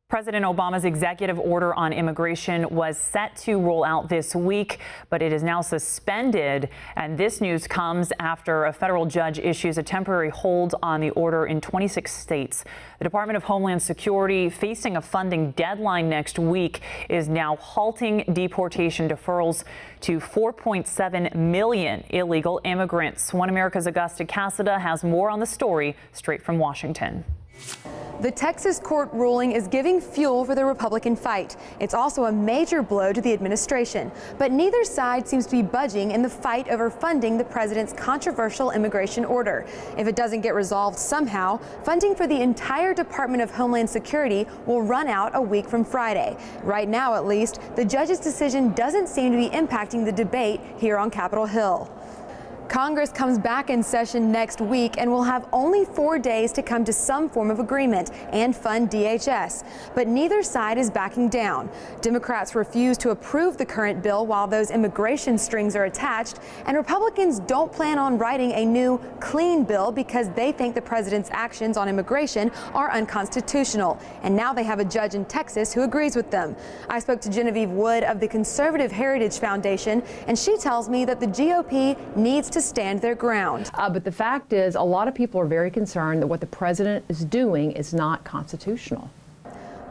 President Obama's executive order on immigration was set to roll out this week, but it is now suspended. And this news comes after a federal judge issues a temporary hold on the order in 26 states. The Department of Homeland Security, facing a funding deadline next week, is now halting deportation deferrals to 4.7 million illegal immigrants. One America's Augusta Cassada has more on the story straight from Washington. The Texas court ruling is giving fuel for the Republican fight. It's also a major blow to the administration. But neither side seems to be budging in the fight over funding the president's controversial immigration order. If it doesn't get resolved somehow, funding for the entire Department of Homeland Security will run out a week from Friday. Right now, at least, the judge's decision doesn't seem to be impacting the debate here on Capitol Hill. Congress comes back in session next week and will have only 4 days to come to some form of agreement and fund DHS. But neither side is backing down. Democrats refuse to approve the current bill while those immigration strings are attached, and Republicans don't plan on writing a new clean bill because they think the president's actions on immigration are unconstitutional. And now they have a judge in Texas who agrees with them. I spoke to Genevieve Wood of the Conservative Heritage Foundation, and she tells me that the GOP needs to stand their ground. But the fact is, a lot of people are very concerned that what the president is doing is not constitutional.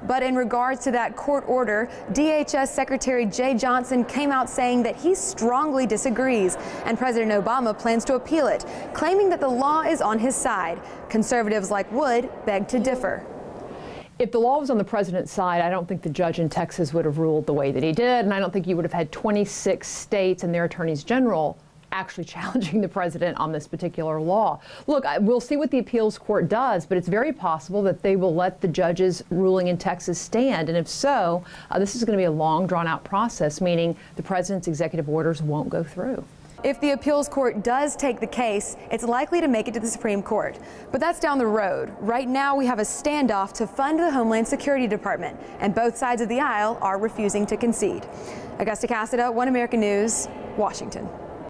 But in regards to that court order, DHS Secretary Jay Johnson came out saying that he strongly disagrees, and President Obama plans to appeal it, claiming that the law is on his side. Conservatives like Wood beg to differ. If the law was on the president's side, I don't think the judge in Texas would have ruled the way that he did, and I don't think you would have had 26 states and their attorneys general actually challenging the president on this particular law. Look, we'll see what the appeals court does, but it's very possible that they will let the judge's ruling in Texas stand. And if so, this is going to be a long, drawn-out process, meaning the president's executive orders won't go through. If the appeals court does take the case, it's likely to make it to the Supreme Court. But that's down the road. Right now, we have a standoff to fund the Homeland Security Department, and both sides of the aisle are refusing to concede. Augusta Cassada, One American News, Washington.